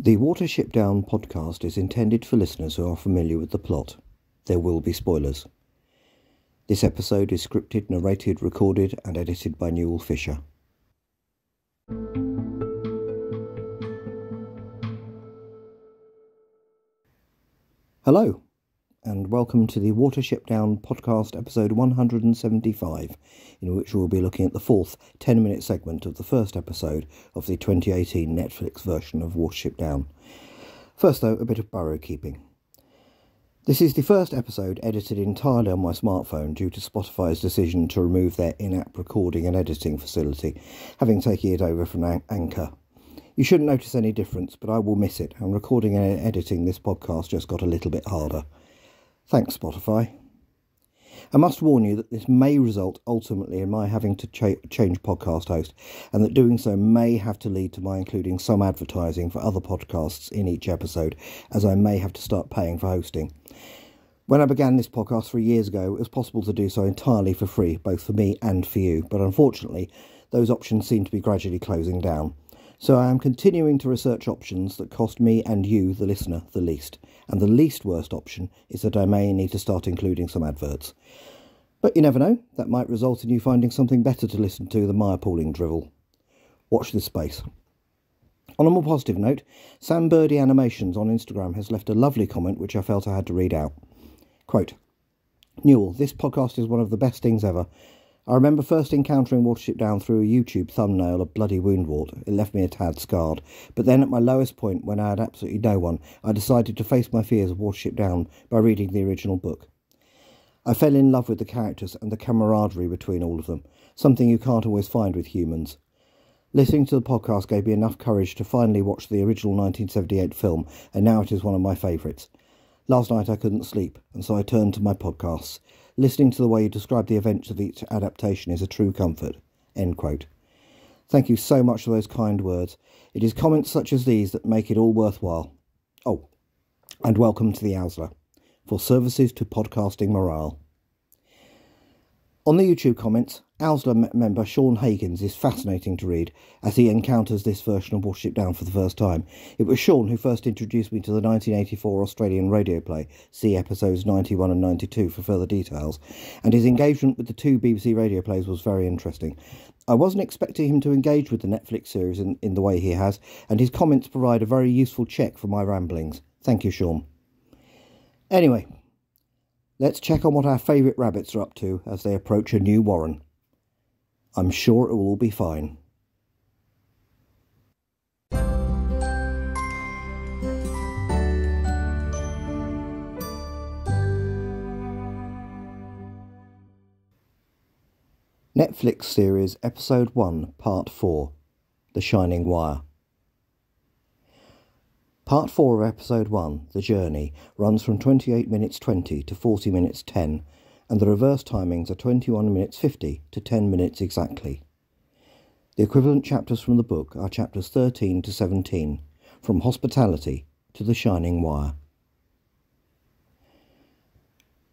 The Watership Down podcast is intended for listeners who are familiar with the plot. There will be spoilers. This episode is scripted, narrated, recorded and edited by Newell Fisher. Hello, and welcome to the Watership Down podcast episode 175, in which we'll be looking at the fourth 10-minute segment of the first episode of the 2018 Netflix version of Watership Down. First though, a bit of burrow keeping. This is the first episode edited entirely on my smartphone due to Spotify's decision to remove their in-app recording and editing facility, having taken it over from Anchor. You shouldn't notice any difference, but I will miss it, and recording and editing this podcast just got a little bit harder. Thanks, Spotify. I must warn you that this may result ultimately in my having to change podcast host, and that doing so may have to lead to my including some advertising for other podcasts in each episode, as I may have to start paying for hosting. When I began this podcast 3 years ago, it was possible to do so entirely for free, both for me and for you, but unfortunately, those options seem to be gradually closing down. So I am continuing to research options that cost me and you, the listener, the least. And the least worst option is that I may need to start including some adverts. But you never know, that might result in you finding something better to listen to than my appalling drivel. Watch this space. On a more positive note, Sam Birdie Animations on Instagram has left a lovely comment which I felt I had to read out. Quote, "Newell, this podcast is one of the best things ever. I remember first encountering Watership Down through a YouTube thumbnail of bloody woundwort. It left me a tad scarred. But then at my lowest point, when I had absolutely no one, I decided to face my fears of Watership Down by reading the original book. I fell in love with the characters and the camaraderie between all of them, something you can't always find with humans. Listening to the podcast gave me enough courage to finally watch the original 1978 film, and now it is one of my favourites. Last night I couldn't sleep, and so I turned to my podcasts. Listening to the way you describe the events of each adaptation is a true comfort." End quote. Thank you so much for those kind words. It is comments such as these that make it all worthwhile. Oh, and welcome to the Owsler, for services to podcasting morale. On the YouTube comments, Owsler member Sean Higgins is fascinating to read as he encounters this version of Watership Down for the first time. It was Sean who first introduced me to the 1984 Australian radio play. See episodes 91 and 92 for further details. And his engagement with the two BBC radio plays was very interesting. I wasn't expecting him to engage with the Netflix series in the way he has, and his comments provide a very useful check for my ramblings. Thank you, Sean. Anyway, let's check on what our favourite rabbits are up to as they approach a new warren. I'm sure it will all be fine. Netflix series Episode 1, Part 4, The Shining Wire. Part 4 of Episode 1, The Journey, runs from 28 minutes 20 to 40 minutes 10, and the reverse timings are 21 minutes 50 to 10 minutes exactly. The equivalent chapters from the book are chapters 13 to 17, From Hospitality to The Shining Wire.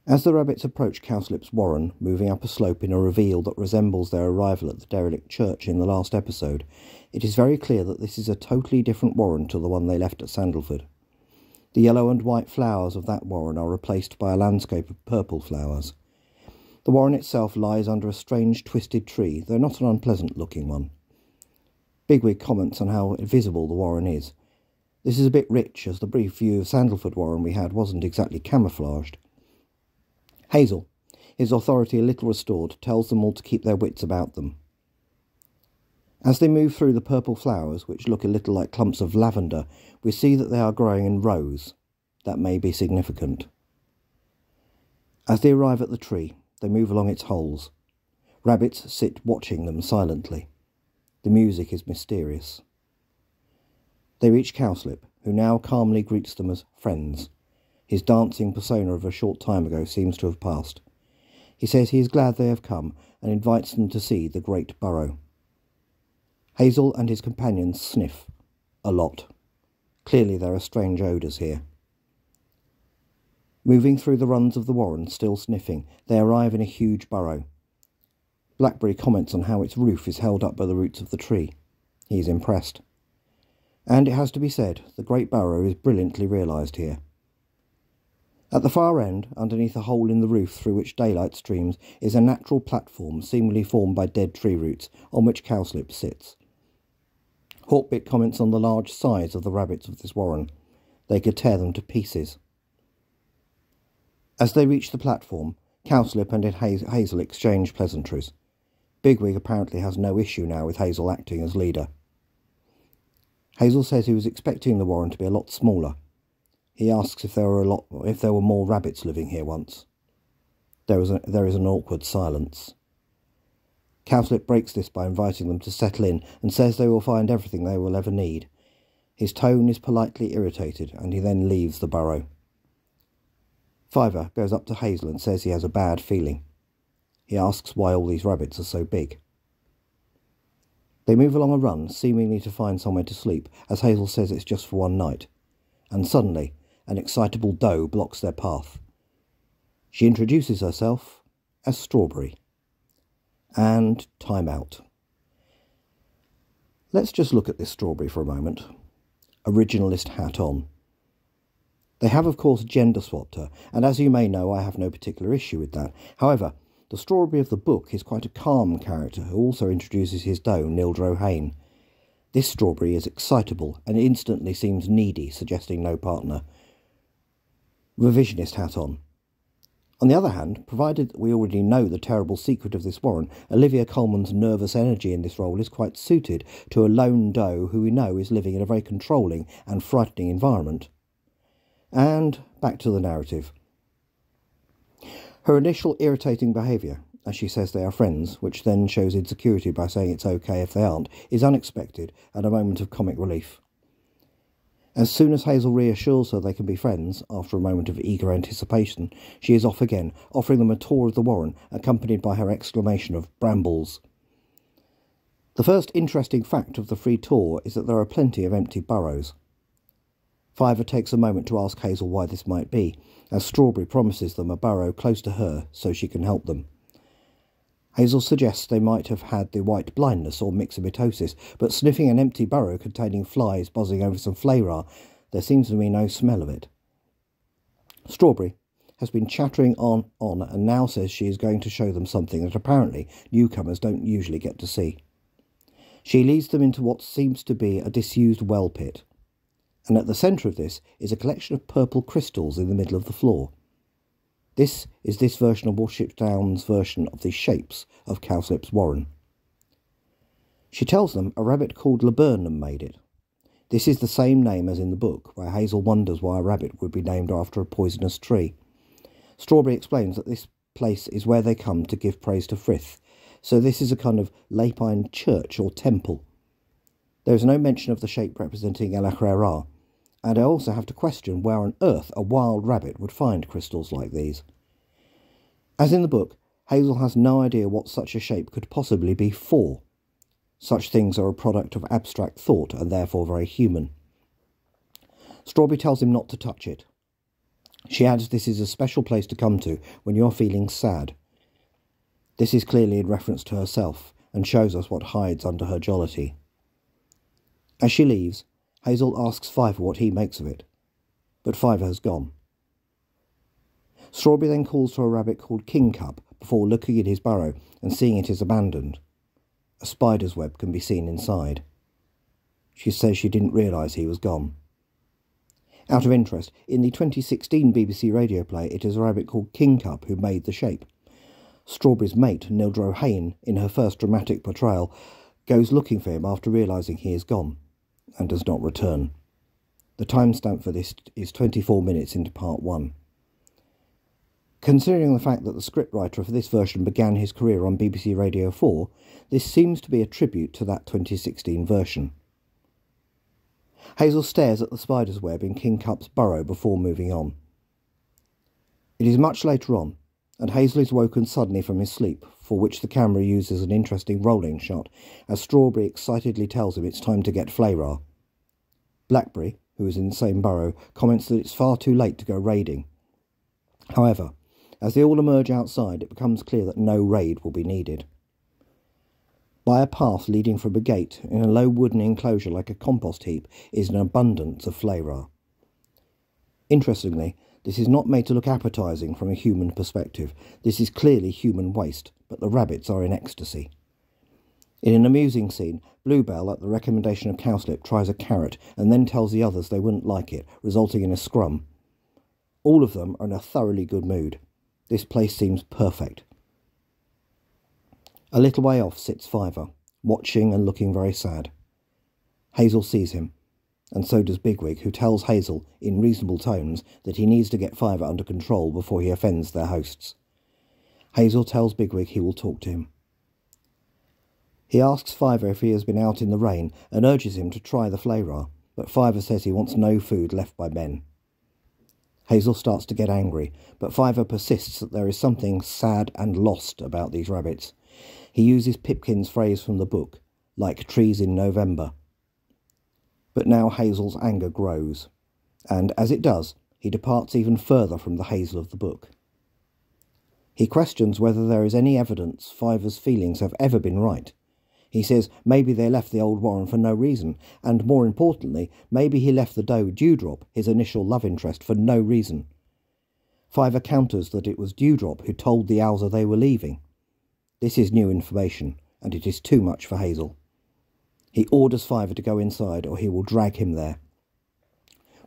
As the rabbits approach Cowslip's warren, moving up a slope in a reveal that resembles their arrival at the derelict church in the last episode, it is very clear that this is a totally different warren to the one they left at Sandalford. The yellow and white flowers of that warren are replaced by a landscape of purple flowers. The warren itself lies under a strange twisted tree, though not an unpleasant-looking one. Bigwig comments on how visible the warren is. This is a bit rich, as the brief view of Sandalford warren we had wasn't exactly camouflaged. Hazel, his authority a little restored, tells them all to keep their wits about them. As they move through the purple flowers, which look a little like clumps of lavender, we see that they are growing in rows. That may be significant. As they arrive at the tree, they move along its holes. Rabbits sit watching them silently. The music is mysterious. They reach Cowslip, who now calmly greets them as friends. His dancing persona of a short time ago seems to have passed. He says he is glad they have come and invites them to see the great burrow. Hazel and his companions sniff. A lot. Clearly there are strange odours here. Moving through the runs of the warren, still sniffing, they arrive in a huge burrow. Blackberry comments on how its roof is held up by the roots of the tree. He is impressed. And it has to be said, the great burrow is brilliantly realised here. At the far end, underneath a hole in the roof through which daylight streams, is a natural platform seemingly formed by dead tree roots on which Cowslip sits. Hawkbit comments on the large size of the rabbits of this warren. They could tear them to pieces. As they reach the platform, Cowslip and Hazel exchange pleasantries. Bigwig apparently has no issue now with Hazel acting as leader. Hazel says he was expecting the warren to be a lot smaller. He asks if there were more rabbits living here once. There is an awkward silence. Cowslip breaks this by inviting them to settle in and says they will find everything they will ever need. His tone is politely irritated, and he then leaves the burrow. Fiver goes up to Hazel and says he has a bad feeling. He asks why all these rabbits are so big. They move along a run, seemingly to find somewhere to sleep, as Hazel says it's just for one night. And suddenly, an excitable doe blocks their path. She introduces herself as Strawberry. And time out. Let's just look at this Strawberry for a moment. Originalist hat on. They have, of course, gender swapped her, and as you may know, I have no particular issue with that. However, the Strawberry of the book is quite a calm character who also introduces his doe, Nildro Hain. This Strawberry is excitable and instantly seems needy, suggesting no partner. Revisionist hat on. On the other hand, provided that we already know the terrible secret of this warren, Olivia Colman's nervous energy in this role is quite suited to a lone doe who we know is living in a very controlling and frightening environment. And back to the narrative. Her initial irritating behaviour, as she says they are friends, which then shows insecurity by saying it's okay if they aren't, is unexpected and a moment of comic relief. As soon as Hazel reassures her they can be friends, after a moment of eager anticipation, she is off again, offering them a tour of the warren, accompanied by her exclamation of "brambles." The first interesting fact of the free tour is that there are plenty of empty burrows. Fiver takes a moment to ask Hazel why this might be, as Strawberry promises them a burrow close to her so she can help them. Hazel suggests they might have had the white blindness or myxomatosis, but sniffing an empty burrow containing flies buzzing over some flayra, there seems to be no smell of it. Strawberry has been chattering on and now says she is going to show them something that apparently newcomers don't usually get to see. She leads them into what seems to be a disused well pit, and at the centre of this is a collection of purple crystals in the middle of the floor. This is this version of Watership Down's version of the shapes of Cowslip's warren. She tells them a rabbit called Laburnum made it. This is the same name as in the book, where Hazel wonders why a rabbit would be named after a poisonous tree. Strawberry explains that this place is where they come to give praise to Frith, so this is a kind of Lapine church or temple. There is no mention of the shape representing El Akhrar, and I also have to question where on earth a wild rabbit would find crystals like these. As in the book, Hazel has no idea what such a shape could possibly be for. Such things are a product of abstract thought and therefore very human. Strawberry tells him not to touch it. She adds this is a special place to come to when you're feeling sad. This is clearly in reference to herself and shows us what hides under her jollity. As she leaves, Hazel asks Fiver what he makes of it, but Fiver has gone. Strawberry then calls to a rabbit called Kingcup before looking in his burrow and seeing it is abandoned. A spider's web can be seen inside. She says she didn't realise he was gone. Out of interest, in the 2016 BBC radio play, it is a rabbit called Kingcup who made the shape. Strawberry's mate, Nildro Hain, in her first dramatic portrayal, goes looking for him after realising he is gone, and does not return. The timestamp for this is 24 minutes into part 1. Considering the fact that the scriptwriter for this version began his career on BBC Radio 4, this seems to be a tribute to that 2016 version. Hazel stares at the spider's web in Kingcup's burrow before moving on. It is much later on, and Hazel is woken suddenly from his sleep, for which the camera uses an interesting rolling shot, as Strawberry excitedly tells him it's time to get flayra. Blackberry, who is in the same burrow, comments that it's far too late to go raiding. However, as they all emerge outside, it becomes clear that no raid will be needed. By a path leading from a gate in a low wooden enclosure like a compost heap is an abundance of flayrah. Interestingly, this is not made to look appetising from a human perspective. This is clearly human waste, but the rabbits are in ecstasy. In an amusing scene, Bluebell, at the recommendation of Cowslip, tries a carrot and then tells the others they wouldn't like it, resulting in a scrum. All of them are in a thoroughly good mood. This place seems perfect. A little way off sits Fiver, watching and looking very sad. Hazel sees him, and so does Bigwig, who tells Hazel, in reasonable tones, that he needs to get Fiver under control before he offends their hosts. Hazel tells Bigwig he will talk to him. He asks Fiver if he has been out in the rain and urges him to try the flayrah, but Fiver says he wants no food left by men. Hazel starts to get angry, but Fiver persists that there is something sad and lost about these rabbits. He uses Pipkin's phrase from the book, like trees in November. But now Hazel's anger grows, and as it does, he departs even further from the Hazel of the book. He questions whether there is any evidence Fiver's feelings have ever been right. He says maybe they left the old warren for no reason, and more importantly, maybe he left the doe Dewdrop, his initial love interest, for no reason. Fiver counters that it was Dewdrop who told the Owser they were leaving. This is new information, and it is too much for Hazel. He orders Fiver to go inside, or he will drag him there.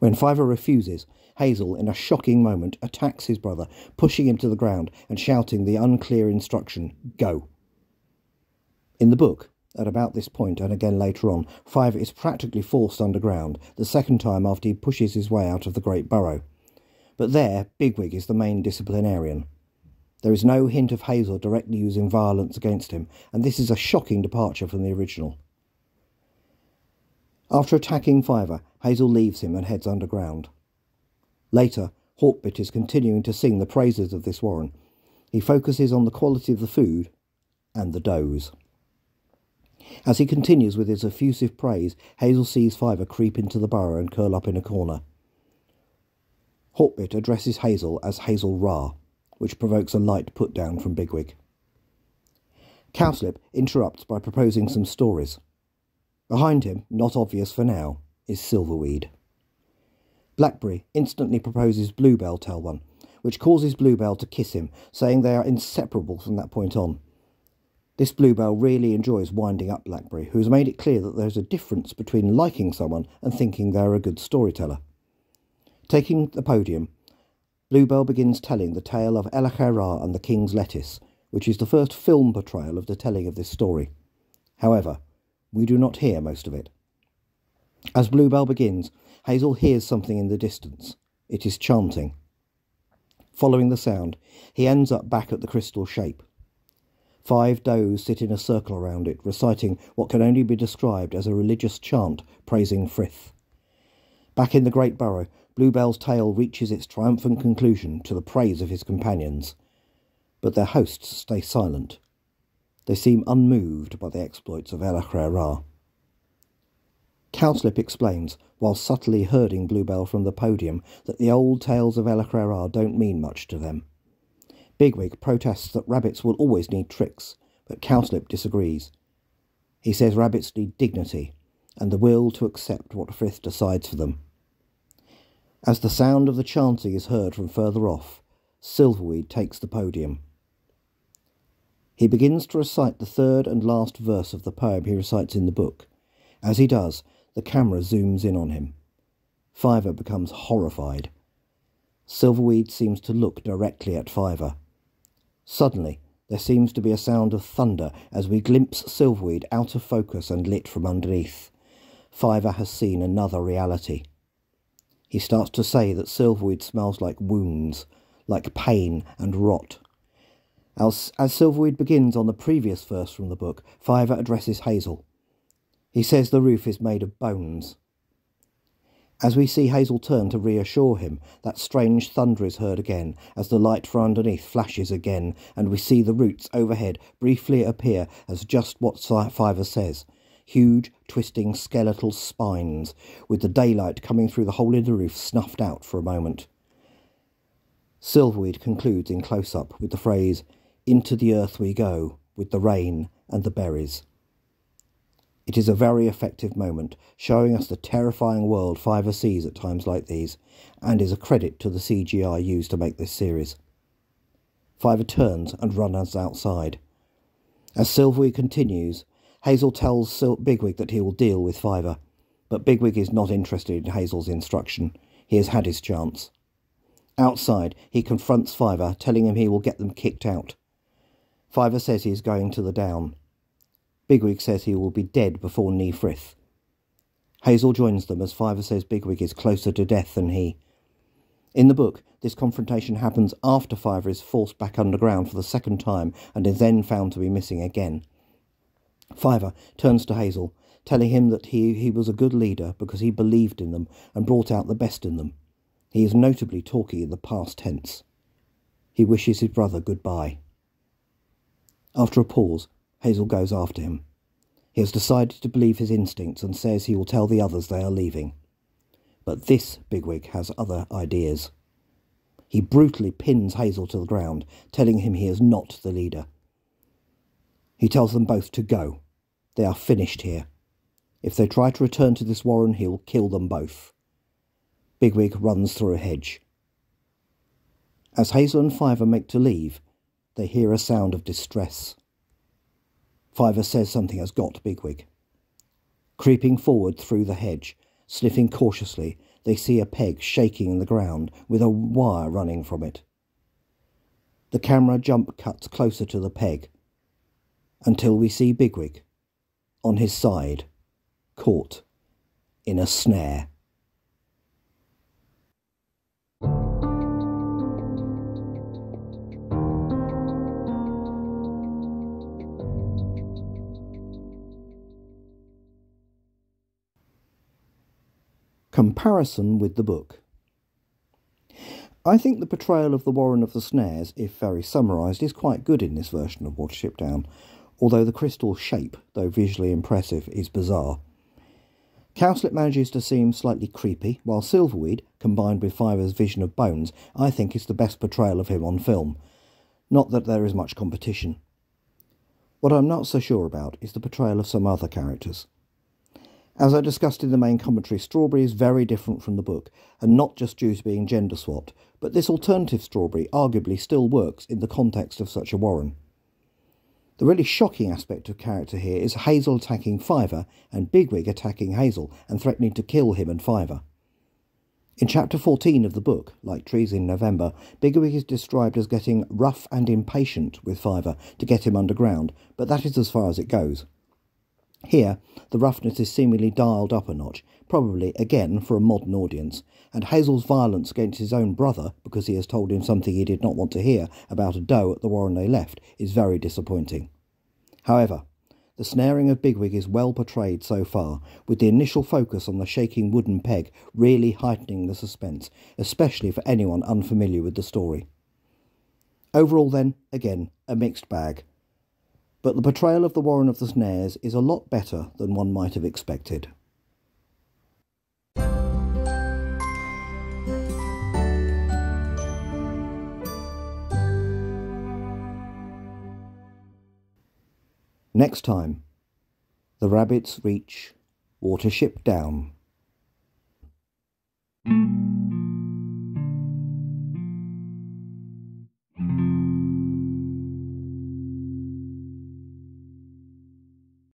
When Fiver refuses, Hazel, in a shocking moment, attacks his brother, pushing him to the ground and shouting the unclear instruction, "Go." In the book, at about this point, and again later on, Fiver is practically forced underground, the second time after he pushes his way out of the great burrow. But there, Bigwig is the main disciplinarian. There is no hint of Hazel directly using violence against him, and this is a shocking departure from the original. After attacking Fiver, Hazel leaves him and heads underground. Later, Hawkbit is continuing to sing the praises of this warren. He focuses on the quality of the food and the does. As he continues with his effusive praise, Hazel sees Fiver creep into the burrow and curl up in a corner. Hawkbit addresses Hazel as Hazel Ra, which provokes a light put-down from Bigwig. Cowslip interrupts by proposing some stories. Behind him, not obvious for now, is Silverweed. Blackberry instantly proposes Bluebell tell one, which causes Bluebell to kiss him, saying they are inseparable from that point on. This Bluebell really enjoys winding up Blackberry, who has made it clear that there is a difference between liking someone and thinking they are a good storyteller. Taking the podium, Bluebell begins telling the tale of Elachaira and the King's Lettuce, which is the first film portrayal of the telling of this story. However, we do not hear most of it. As Bluebell begins, Hazel hears something in the distance. It is chanting. Following the sound, he ends up back at the crystal shape. 5 does sit in a circle around it, reciting what can only be described as a religious chant praising Frith. Back in the great burrow, Bluebell's tale reaches its triumphant conclusion to the praise of his companions. But their hosts stay silent. They seem unmoved by the exploits of Elachaira. Cowslip explains, while subtly herding Bluebell from the podium, that the old tales of Elachaira don't mean much to them. Bigwig protests that rabbits will always need tricks, but Cowslip disagrees. He says rabbits need dignity, and the will to accept what Frith decides for them. As the sound of the chanting is heard from further off, Silverweed takes the podium. He begins to recite the third and last verse of the poem he recites in the book. As he does, the camera zooms in on him. Fiver becomes horrified. Silverweed seems to look directly at Fiver. Suddenly, there seems to be a sound of thunder as we glimpse Silverweed out of focus and lit from underneath. Fiver has seen another reality. He starts to say that Silverweed smells like wounds, like pain and rot. As Silverweed begins on the previous verse from the book, Fiver addresses Hazel. He says the roof is made of bones. As we see Hazel turn to reassure him, that strange thunder is heard again, as the light from underneath flashes again, and we see the roots overhead briefly appear as just what Fiver says, huge, twisting, skeletal spines, with the daylight coming through the hole in the roof snuffed out for a moment. Silverweed concludes in close-up with the phrase, "Into the earth we go, with the rain and the berries." It is a very effective moment, showing us the terrifying world Fiver sees at times like these, and is a credit to the CGI used to make this series. Fiver turns and runs outside. As Silverweed continues, Hazel tells Bigwig that he will deal with Fiver, but Bigwig is not interested in Hazel's instruction. He has had his chance. Outside, he confronts Fiver, telling him he will get them kicked out. Fiver says he is going to the Down. Bigwig says he will be dead before Ni Frith. Hazel joins them as Fiver says Bigwig is closer to death than he. In the book, this confrontation happens after Fiver is forced back underground for the second time and is then found to be missing again. Fiver turns to Hazel, telling him that he was a good leader because he believed in them and brought out the best in them. He is notably talking in the past tense. He wishes his brother goodbye. After a pause, Hazel goes after him. He has decided to believe his instincts and says he will tell the others they are leaving. But this Bigwig has other ideas. He brutally pins Hazel to the ground, telling him he is not the leader. He tells them both to go. They are finished here. If they try to return to this warren, he will kill them both. Bigwig runs through a hedge. As Hazel and Fiver make to leave, they hear a sound of distress. Fiver says something has got Bigwig. Creeping forward through the hedge, sniffing cautiously, they see a peg shaking in the ground with a wire running from it. The camera jump cuts closer to the peg until we see Bigwig on his side, caught in a snare. Comparison with the book. I think the portrayal of the Warren of the Snares, if very summarised, is quite good in this version of Watership Down, although the crystal shape, though visually impressive, is bizarre. Cowslip manages to seem slightly creepy, while Silverweed, combined with Fiver's vision of Bones, I think is the best portrayal of him on film. Not that there is much competition. What I'm not so sure about is the portrayal of some other characters. As I discussed in the main commentary, Strawberry is very different from the book, and not just due to being gender swapped, but this alternative Strawberry arguably still works in the context of such a warren. The really shocking aspect of character here is Hazel attacking Fiver and Bigwig attacking Hazel and threatening to kill him and Fiver. In chapter 14 of the book, like Trees in November, Bigwig is described as getting rough and impatient with Fiver to get him underground, but that is as far as it goes. Here, the roughness is seemingly dialed up a notch, probably, again, for a modern audience, and Hazel's violence against his own brother, because he has told him something he did not want to hear about a doe at the warren they left, is very disappointing. However, the snaring of Bigwig is well portrayed so far, with the initial focus on the shaking wooden peg really heightening the suspense, especially for anyone unfamiliar with the story. Overall then, again, a mixed bag. But the portrayal of the Warren of the Snares is a lot better than one might have expected. Next time, the rabbits reach Watership Down.